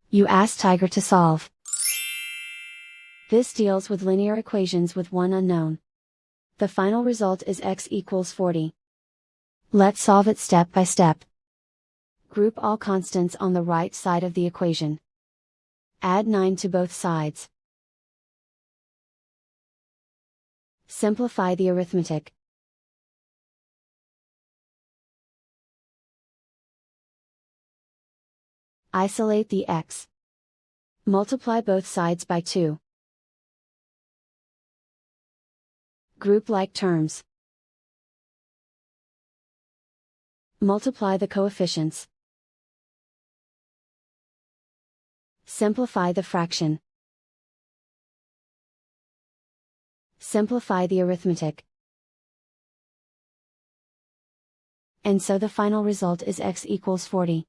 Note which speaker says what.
Speaker 1: You ask Tiger to solve. This deals with linear equations with one unknown. The final result is x equals 40. Let's solve it step by step. Group all constants on the right side of the equation. Add 9 to both sides. Simplify the arithmetic. Isolate the x. Multiply both sides by 2. Group like terms. Multiply the coefficients. Simplify the fraction. Simplify the arithmetic. And so the final result is x equals 40.